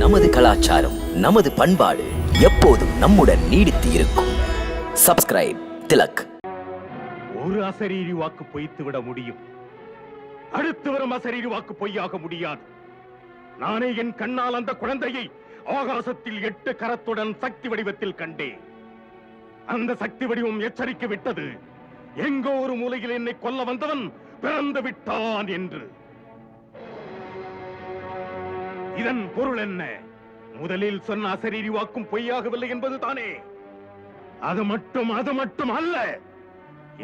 நமது கலாச்சாரம், நமது பண்பாடு எப்போதும் நம்முடன் நீடித்து இருக்கும். சப்ஸ்கிரைப் திலக். ஒரு அசரீரி வாக்கு பொய்த்து விட முடியும், அடுத்து வரும் அசரீரி வாக்கு பொய்யாக முடியாது. நானே என் கண்ணால் அந்த குழந்தையை ஆகாசத்தில் 8 கரத்துடன் சக்தி வடிவத்தில் கண்டேன். அந்த சக்தி வடிவம் எச்சரிக்கை விட்டது, எங்கோ ஒரு மூலையில் என்னை கொல்ல வந்தவன் பிறந்து விட்டான் என்று. இதன் பொருள் என்ன? முதலில் சொன்ன அசரீரி வாக்கும் பொய்யாகவில்லை என்பது தானே? அது மட்டும் அல்ல,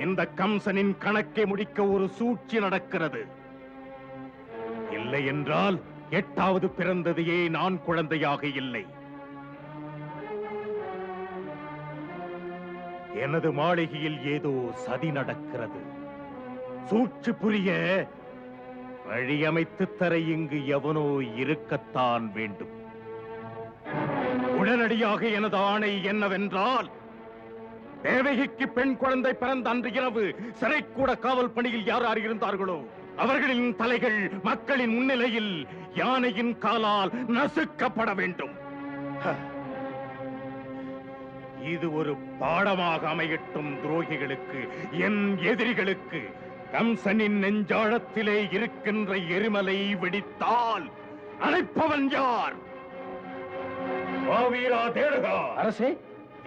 இந்த கம்சனின் கணக்கை முடிக்க ஒரு சூழ்ச்சி நடக்கிறது. இல்லை என்றால் 8வது பிறந்ததையே நான் குழந்தையாக இல்லை. எனது மாளிகையில் ஏதோ சதி நடக்கிறது. சூழ்ச்சி புரிய வழியமைத்து தர இங்கு எவனோ இருக்கத்தான் வேண்டும். உடனடியாக எனது ஆணை என்னவென்றால், தேவகிக்கு பெண் குழந்தை பிறந்த அன்று இரவு சிறைக்கூட காவல் பணியில் யார் யார் இருந்தார்களோ அவர்களின் தலைகள் மக்களின் முன்னிலையில் யானையின் காலால் நசுக்கப்பட வேண்டும். இது ஒரு பாடமாக அமையட்டும் துரோகிகளுக்கு, என் எதிரிகளுக்கு. கம்சனின் நெஞ்சாழத்திலே இருக்கின்ற எரிமலை வெடித்தால் அழைப்பவன் யார்? மாவீரா தேடுகா. அரசே,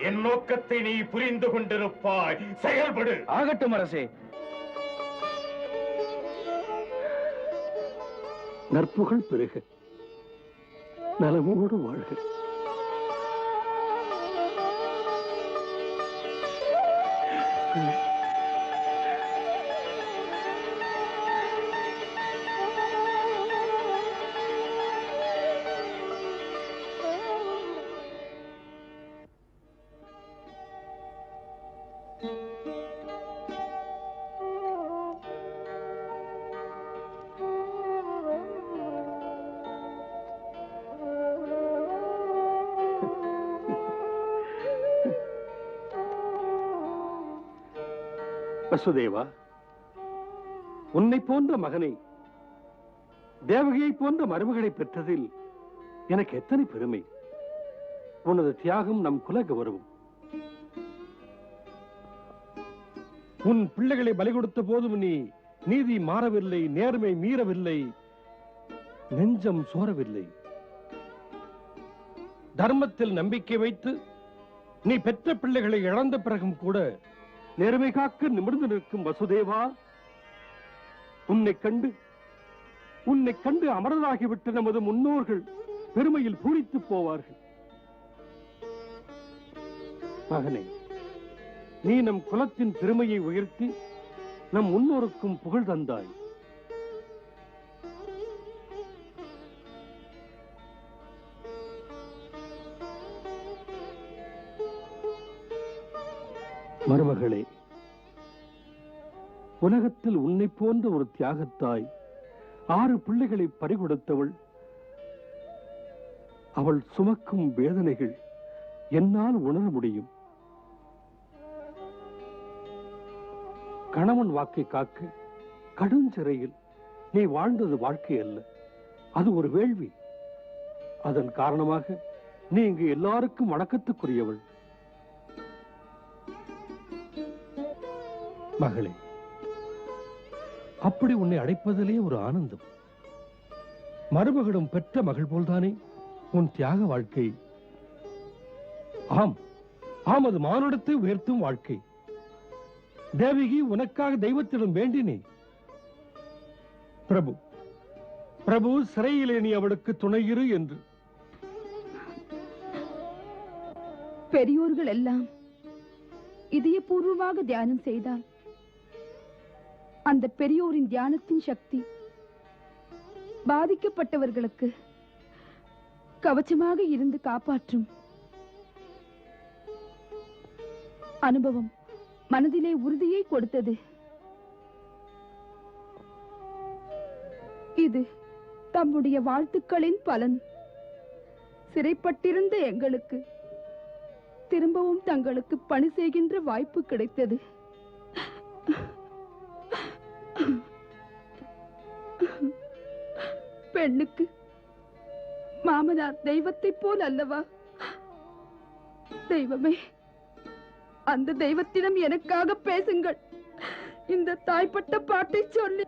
என் நோக்கத்தை நீ புரிந்து கொண்டிருப்பாய், செயல்படு. ஆகட்டும் அரசே. நற்புகழ் பெருக, நலமோடு வாழ்க. வசுதேவா, உன்னை போன்ற மகனை, தேவகியை போன்ற மருமகளை பெற்றதில் எனக்கு எத்தனை பெருமை. உனது தியாகம் நம் குல கௌரவம். உன் பிள்ளைகளை பலி கொடுத்த போதும் நீ நீதி மாறவில்லை, நேர்மை மீறவில்லை, நெஞ்சம் சோரவில்லை. தர்மத்தில் நம்பிக்கை வைத்து நீ பெற்ற பிள்ளைகளை இழந்த பிறகும் கூட நேர்மை காக்க நிமிர்ந்து நிற்கும் வசுதேவா, உன்னை கண்டு அமரராகிவிட்ட நமது முன்னோர்கள் பெருமையில் பூரித்து போவார்கள். மகனே, நீ நம் குலத்தின் பெருமையை உயர்த்தி நம் முன்னோருக்கும் புகழ் தந்தாய். மருமகளே, உலகத்தில் உன்னை போன்ற ஒரு தியாகத்தாய் 6 பிள்ளைகளை பறிகொடுத்தவள். அவள் சுமக்கும் வேதனைகள் என்னால் உணர முடியும். கணவன் வாக்கை காக்க கடுஞ்சிறையில் நீ வாழ்ந்தது வாழ்க்கை அல்ல, அது ஒரு வேள்வி. அதன் காரணமாக நீ இங்கு எல்லாருக்கும் வணக்கத்துக்குரியவள். மகளே, அப்படி உன்னை அழைப்பதிலே ஒரு ஆனந்தம். மருமகளும் பெற்ற மகள் போல்தானே உன் தியாக வாழ்க்கை. ஆம், அது மானுடத்தை உயர்த்தும் வாழ்க்கை. தேவகி உனக்காக தெய்வத்திடம் வேண்டினே. பிரபு சிறையிலே நீ அவளுக்கு துணையிரு என்று. பெரியோர்கள் எல்லாம் இதயபூர்வமாக தியானம் செய்தால் அந்த பெரியோரின் தியானத்தின் சக்தி பாதிக்கப்பட்டவர்களுக்கு கவச்சமாக இருந்து காப்பாற்றும். அனுபவம் மனதிலே உறுதியை கொடுத்தது. இது தம்முடைய வாழ்த்துக்களின் பலன். சிறைப்பட்டிருந்த எங்களுக்கு திரும்பவும் தங்களுக்கு பணி செய்கின்ற வாய்ப்பு கிடைத்தது. பெண்ணுக்கு மாமனார் தெய்வத்தை போல் அல்லவா? தெய்வமே, அந்த தெய்வத்திடம் எனக்காக பேசுங்கள். இந்த தாய்ப்பட்ட பாட்டை சொல்லி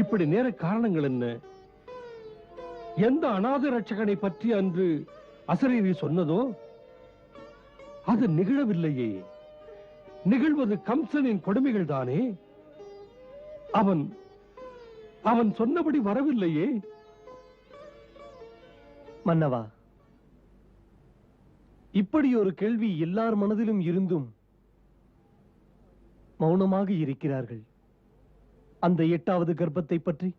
இப்படி நேர காரணங்கள் என்ன? எந்த அநாத ரட்சகனை பற்றி அன்று அசரீரி சொன்னதோ அது நிகழவில்லையே. நிகழ்வது கம்சனின் கொடுமைகள் தானே. அவன் அவன் சொன்னபடி வரவில்லையே. மன்னவா, இப்படி ஒரு கேள்வி எல்லார் மனதிலும் இருந்தும் மௌனமாக இருக்கிறார்கள். அந்த 8வது கர்ப்பத்தை பற்றி,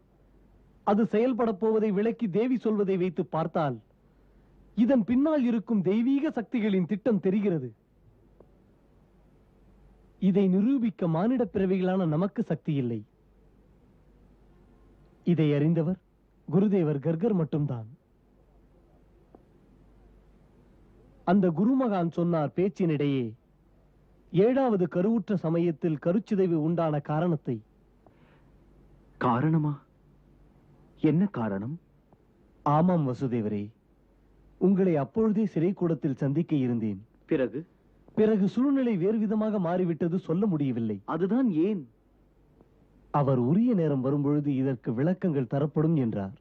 அது செயல்பட போவதை விளக்கி தேவி சொல்வதை வைத்து பார்த்தால் இதன் பின்னால் இருக்கும் தெய்வீக சக்திகளின் திட்டம் தெரிகிறது. இதை நிரூபிக்க மானிட பிறவிகளான நமக்கு சக்தி இல்லை. இதை அறிந்தவர் குருதேவர் கர்கர் மட்டும்தான். அந்த குருமகான் சொன்னார் பேச்சினிடையே 7வது கருவுற்ற சமயத்தில் கருச்சிதைவு உண்டான காரணத்தை. காரணமா? என்ன காரணம்? ஆமாம் வசுதேவரே, உங்களை அப்பொழுதே சிறைக்கூடத்தில் சந்திக்க இருந்தேன். பிறகு சூழ்நிலை வேறு விதமாக மாறிவிட்டது, சொல்ல முடியவில்லை. அதுதான் ஏன்? அவர் உரிய நேரம் வரும்பொழுது இதற்கு விளக்கங்கள் தரப்படும் என்றார்.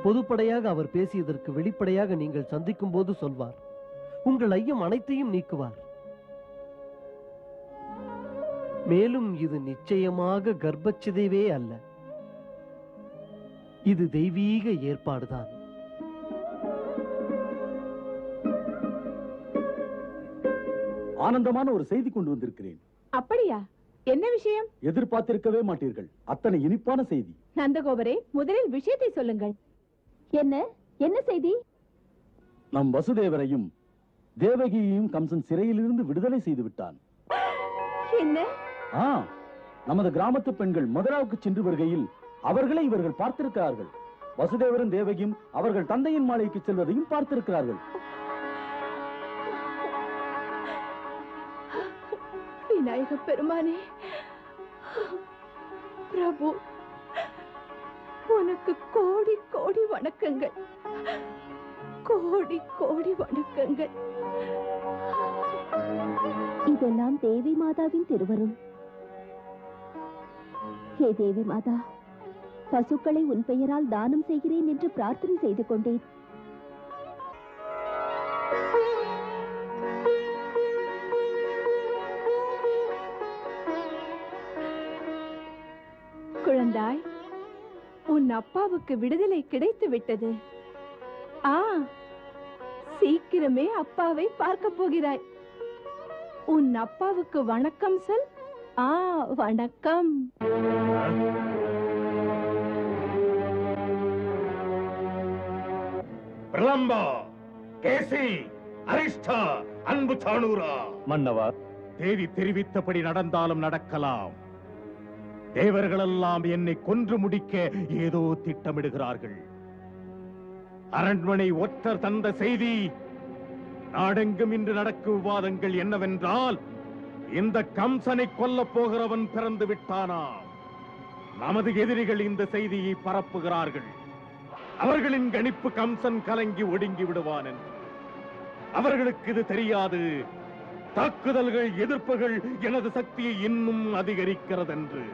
பொதுப்படையாக அவர் பேசியதற்கு வெளிப்படையாக நீங்கள் சந்திக்கும் போது சொல்வார். உங்கள் ஐயம் அனைத்தையும் நீக்குவார். மேலும் இது நிச்சயமாக கர்ப்பச்சிதைவே அல்ல, இது தெய்வீக ஏற்பாடுதான். ஆனந்தமான ஒரு செய்தி கொண்டு வந்திருக்கிறேன். அப்படியா? என்ன விஷயம்? எதிர்பார்த்திருக்கவே மாட்டீர்கள், அத்தனை இனிப்பான செய்தி. நந்தகோபரே, முதலில் விஷயத்தை சொல்லுங்கள். என்ன என்ன செய்தி? நம் வசுதேவரையும் தேவகியையும் கம்சன் சிறையிலிருந்து விடுதலை செய்து விட்டான். என்ன? நமது கிராமத்து பெண்கள் மதுராவுக்கு சென்று வருகையில் அவர்களை இவர்கள் பார்த்திருக்கிறார்கள். வசுதேவரும் தேவகியும் அவர்கள் தந்தையின் மாளிகைக்கு செல்வதையும் பார்த்திருக்கிறார்கள். விநாயக பெருமானே, பிரபு, உனக்கு கோடி கோடி வணக்கங்கள், கோடி கோடி வணக்கங்கள். இதெல்லாம் தேவி மாதாவின் திருவருள். ஹே தேவி மாதா, பசுக்களை உன் பெயரால் தானம் செய்கிறேன் என்று பிரார்த்தனை செய்து கொண்டேன். குழந்தாய், உன் அப்பாவுக்கு விடுதலை கிடைத்து விட்டது. சீக்கிரமே அப்பாவை பார்க்க போகிறாய். உன் அப்பாவுக்கு வணக்கம் சொல். வணக்கம். பிரலம்பா, கேசி, அரிஷ்டா, அன்பு சாணூரா. மன்னவா, தேவி தெரிவித்தபடி நடந்தாலும் நடக்கலாம். தேவர்களெல்லாம் என்னை கொன்று முடிக்க ஏதோ திட்டமிடுகிறார்கள். அரண்மனை ஒற்றர் தந்த செய்தி, நாடெங்கும் இன்று நடக்கும் விவாதங்கள் என்னவென்றால், இந்த கம்சனை கொல்ல போகிறவன் பிறந்து விட்டானாம். நமது எதிரிகள் இந்த செய்தியை பரப்புகிறார்கள். அவர்களின் கணிப்பு கம்சன் கலங்கி ஒடுங்கி விடுவான் என்று. அவர்களுக்கு இது தெரியாது. தாக்குதல்கள், எதிர்ப்புகள் எனது சக்தியை இன்னும் அதிகரிக்கிறது என்று.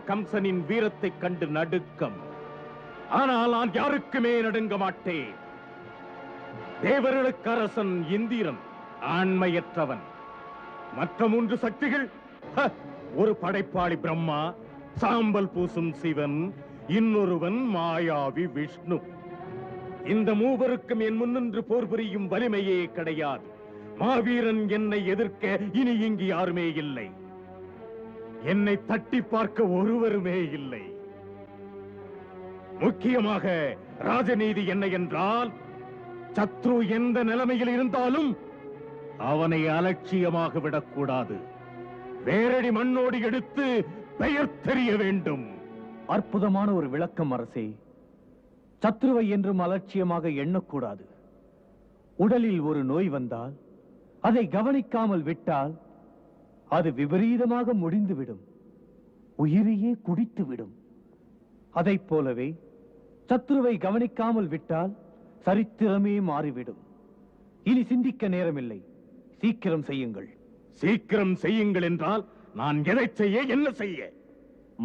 கம்சனின் வீரத்தை கண்டு நடுக்கம். ஆனால் நான் யாருக்குமே நடுங்க மாட்டேன். தேவர்களுக்கு அரசன் இந்திரன் ஆண்மையற்றவன். மற்ற 3 சக்திகள், ஒரு படைப்பாளி பிரம்மா, சாம்பல் பூசும் சிவன், இன்னொருவன் மாயாவி விஷ்ணு. இந்த மூவருக்கும் என் முன்னின்று போர் புரியும் வலிமையே கிடையாது. மாவீரன் என்னை எதிர்க்க இனி இங்கு யாருமே இல்லை. என்னை தட்டி பார்க்க ஒருவருமே இல்லை. முக்கியமாக ராஜநீதி என்ன என்றால், சத்ரு எந்த நிலைமையில் இருந்தாலும் அவனை அலட்சியமாக விடக்கூடாது. வேரடி மண்ணோடு எடுத்து பெயர் தெரிய வேண்டும். அற்புதமான ஒரு விளக்கம் அரசே. சத்ருவை என்றும் அலட்சியமாக எண்ணக்கூடாது. உடலில் ஒரு நோய் வந்தால் அதை கவனிக்காமல் விட்டால் அது விபரீதமாக முடிந்துவிடும், உயிரையே குடித்துவிடும். அதைப் போலவே சத்ருவை கவனிக்காமல் விட்டால் சரித்திரமே மாறிவிடும். இனி சிந்திக்க நேரமில்லை, சீக்கிரம் செய்யுங்கள். சீக்கிரம் செய்யுங்கள் என்றால் நான் எதை செய்ய, என்ன செய்ய?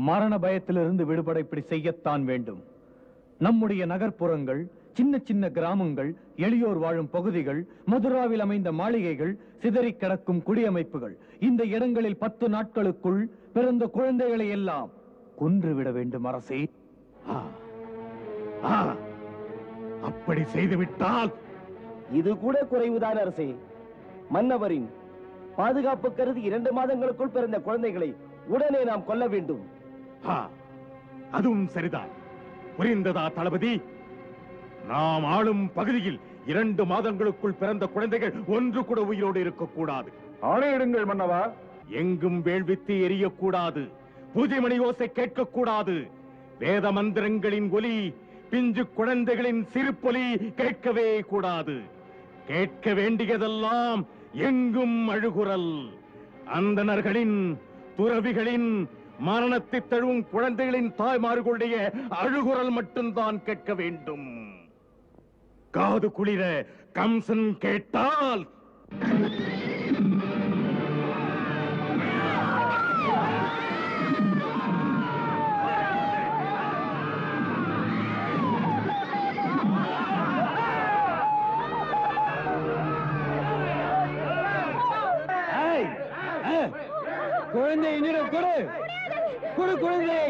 மரண பயத்திலிருந்து விடுபட இப்படி செய்யத்தான் வேண்டும். நம்முடைய நகர்ப்புறங்கள், சின்ன சின்ன கிராமங்கள், எளியோர் வாழும் பகுதிகள், மதுராவில் அமைந்த மாளிகைகள், சிதறி கிடக்கும் குடியமைப்புகள், இந்த இடங்களில் 10 நாட்களுக்குள் பிறந்த குழந்தைகளை எல்லாம் கொன்றுவிட வேண்டும் அரசே. அப்படி செய்துவிட்டால் இது கூட குறைவுதான் அரசே. மன்னவரின் பாதுகாப்பு கருதி 2 மாதங்களுக்குள் பிறந்த குழந்தைகளை உடனே நாம் கொல்ல வேண்டும். அதுவும் சரிதான். புரிந்ததா தளபதி? நாம் ஆளும் பகுதியில் 2 மாதங்களுக்குள் பிறந்த குழந்தைகள் ஒன்று கூட உயிரோடு இருக்கக்கூடாது. ஆணையிடுங்கள் மன்னவா. எங்கும் வேள்வித்து எரியக்கூடாது, பூஜை மணி ஓசை கேட்கக்கூடாது, வேத மந்திரங்களின் ஒலி, பிஞ்சு குழந்தைகளின் சிரிப்பொலி கேட்கவே கூடாது. கேட்க வேண்டியதெல்லாம் எங்கும் அழுகுரல். அந்தணர்களின், துறவிகளின், மரணத்தை தழுவும் குழந்தைகளின் தாய்மார்களுடைய அழுகுரல் மட்டும்தான் கேட்க வேண்டும். காது குளிர கம்சன் கேட்டால் குழந்தை என்னிடம் கொடு, கொடு குழந்தை.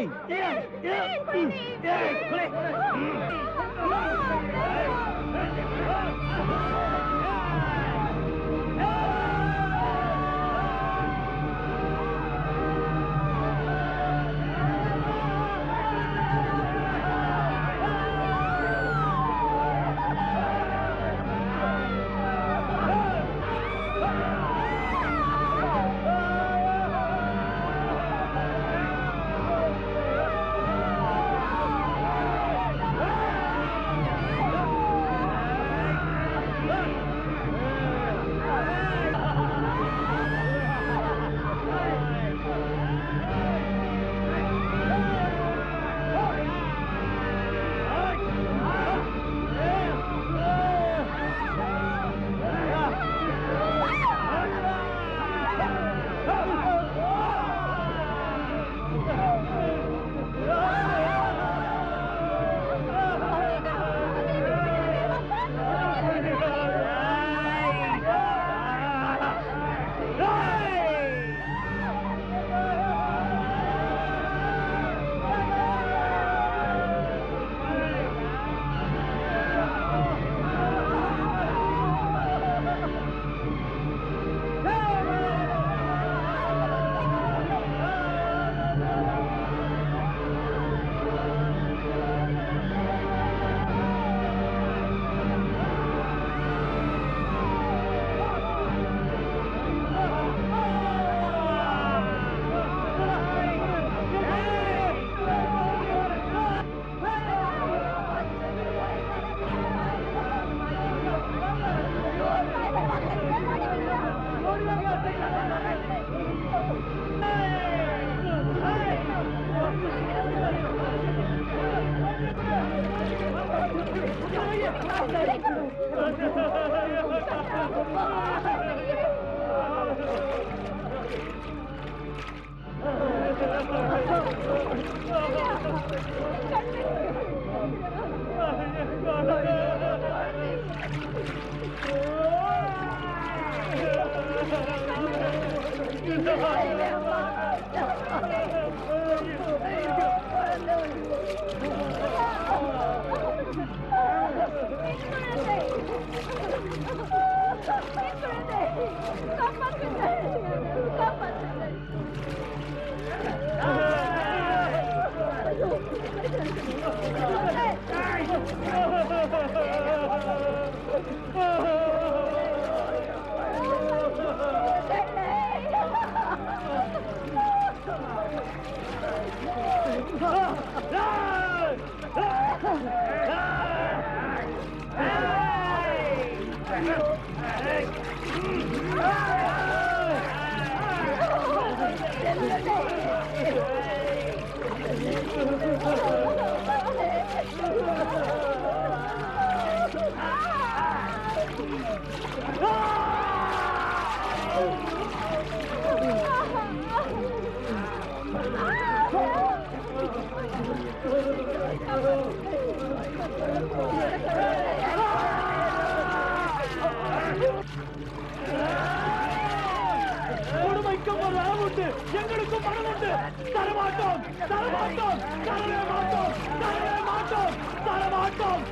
கொடுமைக்கும் ஒரு அளவுண்டு, எங்களுக்கும் மனமுண்டு. தரமாட்டோம், தரமாட்டோம், தரவே மாட்டோம், தரவே மாட்டோம், தரமாட்டோம்,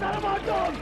தரமாட்டோம்.